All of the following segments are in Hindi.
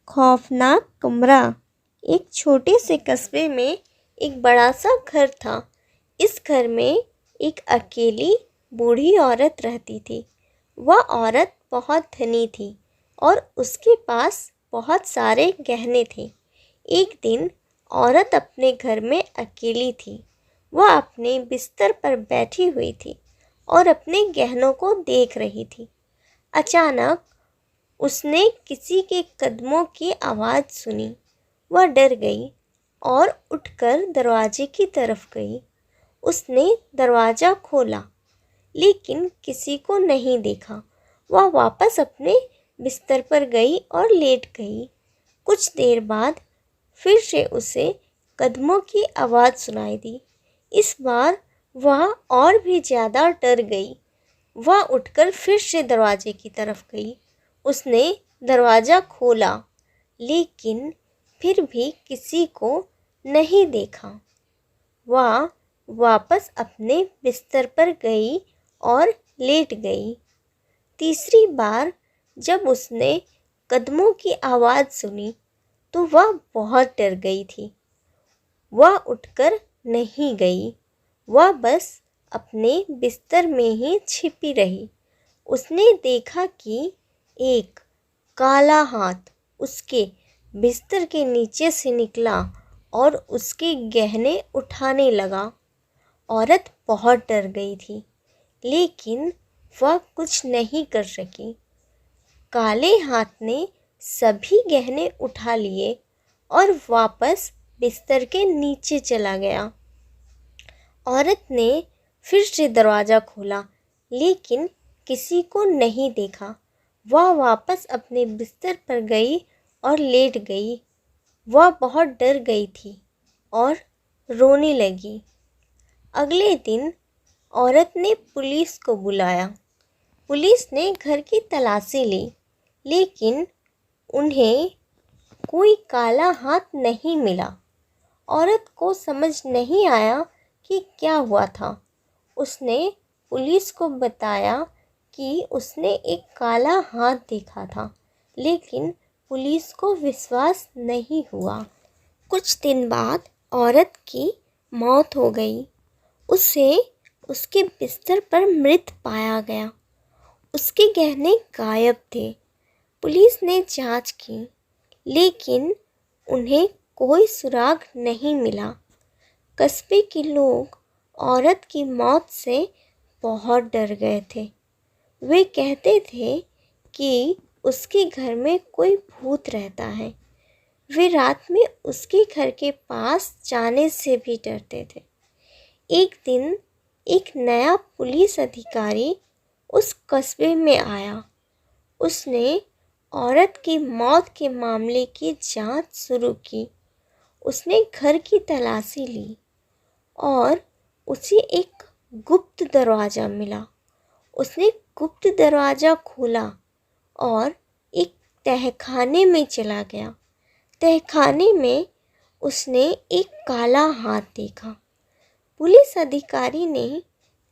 खौफनाक कमरा। एक छोटे से कस्बे में एक बड़ा सा घर था। इस घर में एक अकेली बूढ़ी औरत रहती थी। वह औरत बहुत धनी थी और उसके पास बहुत सारे गहने थे। एक दिन औरत अपने घर में अकेली थी। वह अपने बिस्तर पर बैठी हुई थी और अपने गहनों को देख रही थी। अचानक उसने किसी के कदमों की आवाज़ सुनी। वह डर गई और उठकर दरवाजे की तरफ गई। उसने दरवाज़ा खोला लेकिन किसी को नहीं देखा। वह वापस अपने बिस्तर पर गई और लेट गई। कुछ देर बाद फिर से उसे कदमों की आवाज़ सुनाई दी। इस बार वह और भी ज़्यादा डर गई। वह उठकर फिर से दरवाजे की तरफ गई। उसने दरवाज़ा खोला लेकिन फिर भी किसी को नहीं देखा। वह वापस अपने बिस्तर पर गई और लेट गई। तीसरी बार जब उसने कदमों की आवाज़ सुनी तो वह बहुत डर गई थी। वह उठकर नहीं गई। वह बस अपने बिस्तर में ही छिपी रही। उसने देखा कि एक काला हाथ उसके बिस्तर के नीचे से निकला और उसके गहने उठाने लगा। औरत बहुत डर गई थी लेकिन वह कुछ नहीं कर सकी। काले हाथ ने सभी गहने उठा लिए और वापस बिस्तर के नीचे चला गया। औरत ने फिर से दरवाज़ा खोला लेकिन किसी को नहीं देखा। वह वापस अपने बिस्तर पर गई और लेट गई। वह बहुत डर गई थी और रोने लगी। अगले दिन औरत ने पुलिस को बुलाया। पुलिस ने घर की तलाशी ली लेकिन उन्हें कोई काला हाथ नहीं मिला। औरत को समझ नहीं आया कि क्या हुआ था। उसने पुलिस को बताया कि उसने एक काला हाथ देखा था लेकिन पुलिस को विश्वास नहीं हुआ। कुछ दिन बाद औरत की मौत हो गई। उसे उसके बिस्तर पर मृत पाया गया। उसके गहने गायब थे। पुलिस ने जांच की लेकिन उन्हें कोई सुराग नहीं मिला। कस्बे के लोग औरत की मौत से बहुत डर गए थे। वे कहते थे कि उसके घर में कोई भूत रहता है। वे रात में उसके घर के पास जाने से भी डरते थे। एक दिन एक नया पुलिस अधिकारी उस कस्बे में आया। उसने औरत की मौत के मामले की जांच शुरू की। उसने घर की तलाशी ली और उसे एक गुप्त दरवाज़ा मिला। उसने गुप्त दरवाज़ा खोला और एक तहखाने में चला गया। तहखाने में उसने एक काला हाथ देखा। पुलिस अधिकारी ने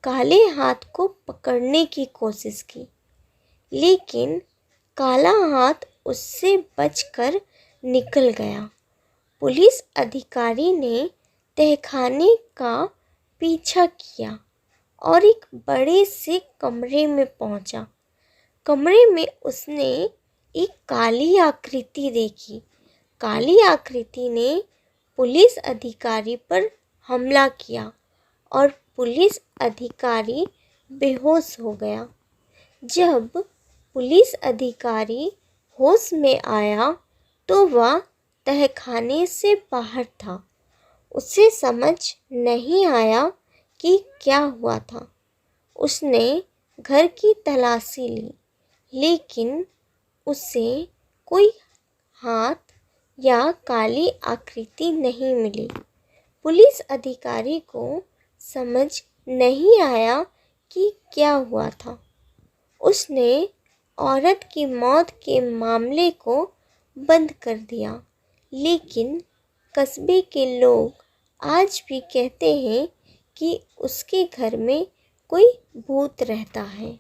काले हाथ को पकड़ने की कोशिश की लेकिन काला हाथ उससे बचकर निकल गया। पुलिस अधिकारी ने तहखाने का पीछा किया और एक बड़े से कमरे में पहुंचा। कमरे में उसने एक काली आकृति देखी। काली आकृति ने पुलिस अधिकारी पर हमला किया और पुलिस अधिकारी बेहोश हो गया। जब पुलिस अधिकारी होश में आया तो वह तहखाने से बाहर था। उसे समझ नहीं आया कि क्या हुआ था। उसने घर की तलाशी ली लेकिन उसे कोई हाथ या काली आकृति नहीं मिली। पुलिस अधिकारी को समझ नहीं आया कि क्या हुआ था। उसने औरत की मौत के मामले को बंद कर दिया लेकिन कस्बे के लोग आज भी कहते हैं कि उसके घर में कोई भूत रहता है।